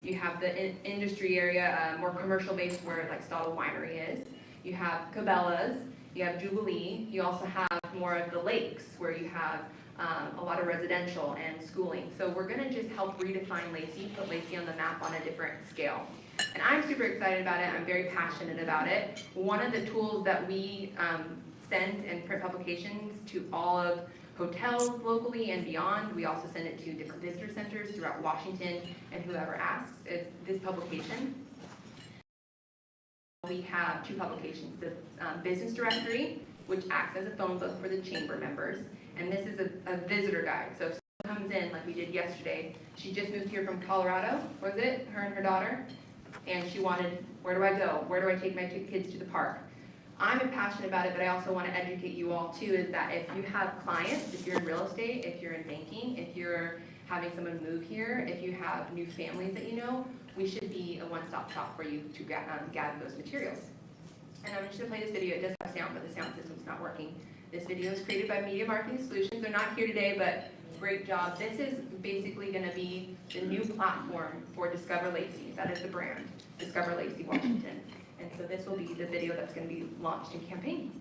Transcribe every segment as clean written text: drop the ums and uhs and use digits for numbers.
You have the industry area, more commercial based where like Stottle Winery is. You have Cabela's, you have Jubilee. You also have more of the lakes where you have a lot of residential and schooling. So we're gonna just help redefine Lacey, put Lacey on the map on a different scale. And I'm super excited about it. I'm very passionate about it. One of the tools that we send in print publications to all of hotels locally and beyond, we also send it to different visitor centers throughout Washington and whoever asks, is this publication. We have two publications, the business directory, which acts as a phone book for the chamber members, and this is a visitor guide. So if someone comes in, like we did yesterday, she just moved here from Colorado, was it, her and her daughter? And she wanted, where do I go? Where do I take my two kids to the park? I'm passionate about it, but I also want to educate you all too, is that if you have clients, if you're in real estate, if you're in banking, if you're having someone move here, if you have new families that you know, we should be a one-stop shop for you to gather those materials. And I'm just going to play this video. It does have sound, but the sound system's not working. This video is created by Media Marketing Solutions. They're not here today, but great job. This is basically going to be the new platform for Discover Lacey. That is the brand, Discover Lacey Washington. And so this will be the video that's going to be launched in campaign.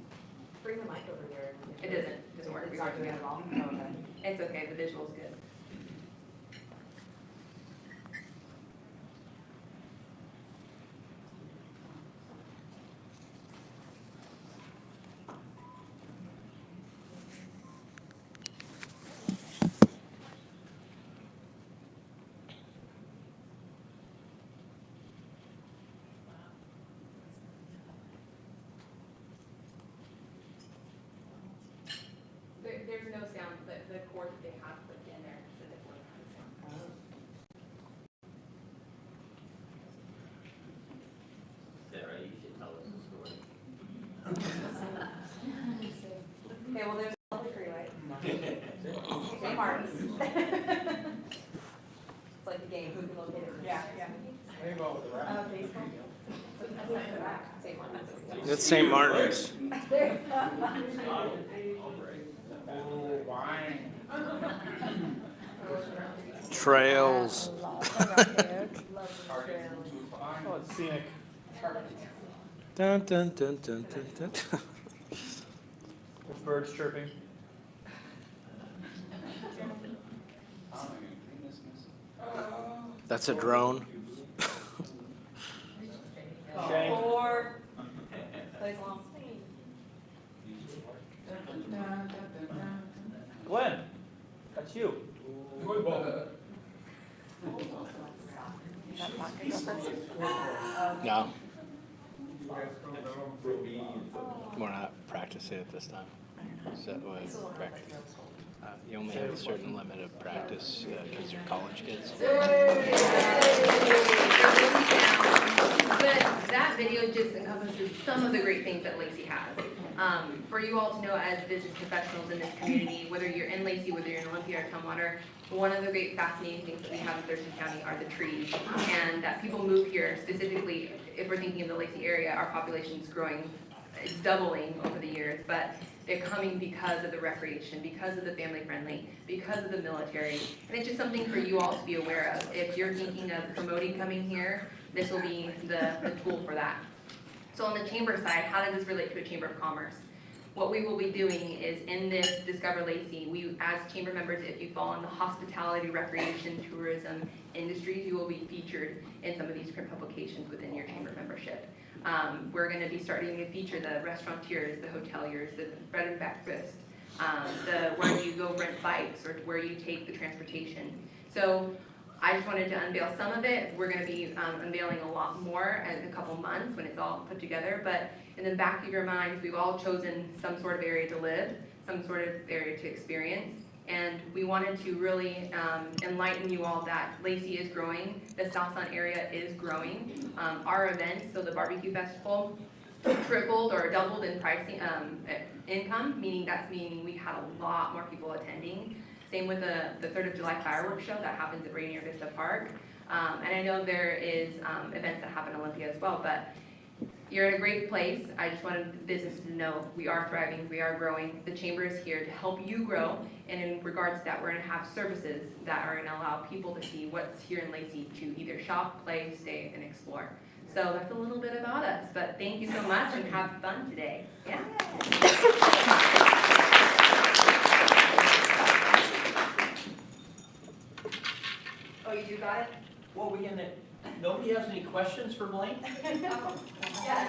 Bring the mic over here. It doesn't work. It's not doing it at all? Oh, okay. It's okay. The visual's good. There's no sound. The cord that they have put in there, so that won't have sound. Sarah, you should tell us a story. Okay, well, there's a lovely freeway. St. Martin's. It's like the game, who can locate it? Yeah. Baseball. St. Martin's. That's St. Martin's. Trails. Oh, it's scenic. Dun, dun, dun, dun, dun, dun. There's birds chirping. That's a drone. Shane. Four. Plays along. Glenn, that's you. No. We're not practicing at this time. So practice. You only have a certain limit of practice because you're college kids. But that video just encompasses some of the great things that Lacey has. For you all to know as business professionals in this community, whether you're in Lacey, whether you're in Olympia or Tumwater, one of the great fascinating things that we have in Thurston County are the trees. And that people move here, specifically, if we're thinking of the Lacey area, our population is growing, it's doubling over the years, but they're coming because of the recreation, because of the family friendly, because of the military. And it's just something for you all to be aware of. If you're thinking of promoting coming here, this will be the tool for that. So on the chamber side, how does this relate to a chamber of commerce? What we will be doing is in this Discover Lacey, we as chamber members, if you fall in the hospitality, recreation, tourism industries, you will be featured in some of these print publications within your chamber membership. We're going to be starting to feature the restaurateurs, the hoteliers, the bread and breakfast, the where you go rent bikes or where you take the transportation. So I just wanted to unveil some of it. We're going to be unveiling a lot more in a couple months when it's all put together. But in the back of your minds, we've all chosen some sort of area to live, some sort of area to experience. And we wanted to really enlighten you all that Lacey is growing. The South Sound area is growing. Our events, so the barbecue festival, tripled or doubled in pricing income, meaning we had a lot more people attending. Same with the 3rd of July fireworks show that happens at Rainier Vista Park. And I know there is events that happen in Olympia as well, but You're in a great place. I just wanted the business to know we are thriving, we are growing. The chamber is here to help you grow. And in regards to that, we're gonna have services that are gonna allow people to see what's here in Lacey to either shop, play, stay, and explore. So that's a little bit about us, but thank you so much and have fun today. Yeah. Oh, you got it? Well, we gonna, nobody has any questions for Blaine? Yeah.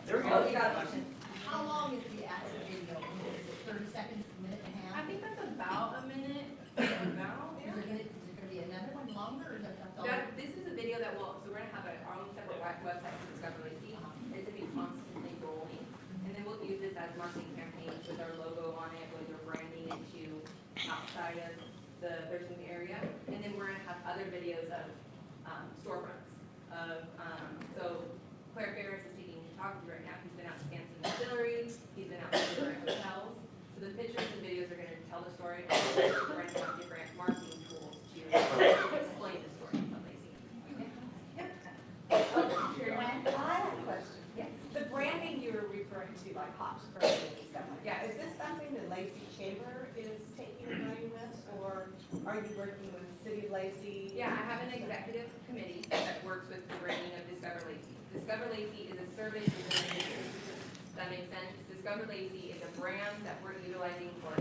There we Oh, go. you got a question? How long is the actual video? Is it 30 seconds, a minute and a I half? think that's about a minute. Is it gonna be another one longer, or is that all? This is a video that will, so we're gonna have our own separate website for Discover Lacey. It's gonna be constantly rolling. And then we'll use this as marketing campaigns with our logo on it, with our branding into outside of the Thurston area. And then we're gonna have other videos of storefronts of, so Claire Ferris is taking photography right now. He's been out to Stanton Distillery, he's been out to different hotels. So the pictures and videos are gonna tell the story, and we're gonna have different marketing tools to explain the story of Lacey. I have a question. Yes. The branding you were referring to, like Hop's branding and stuff like that, Yeah. is this something that Lacey Chamber is taking the money with, or are you working with the City of Lacey? Yeah, I have an executive committee that works with the branding of Discover Lacey. Discover Lacey is a service within the district. Does that make sense? Discover Lacey is a brand that we're utilizing for,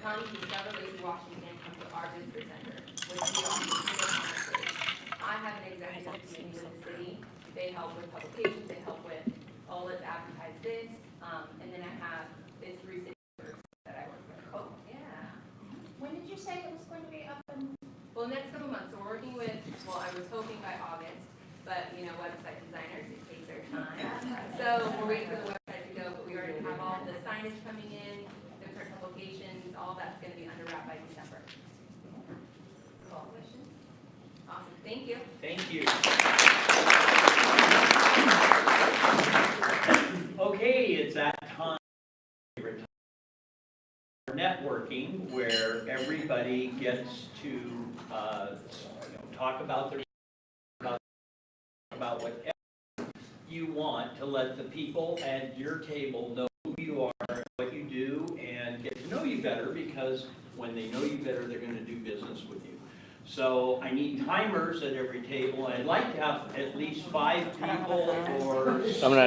come Discover Lacey, Washington, come to our visitor center, which we offer. I have an executive committee with the city. They help with publications, they help with, oh, let's advertise this. And then I have these 3 city members that I work with. Oh, yeah. When did you say it was going to be up and? Well, next couple months, so we're working with, well, I was hoping by August, but, you know, website designers, it takes their time. So we're waiting for the website to go, but we already have all the signage coming in, different publications, all that's gonna be under wrap by December. Call questions? Awesome, thank you. Thank you. Okay, it's that time, favorite time, networking, where everybody gets to talk about their about whatever you want to let the people at your table know who you are, what you do, and get to know you better, because when they know you better, they're going to do business with you. So I need timers at every table. I'd like to have at least 5 people or I'm gonna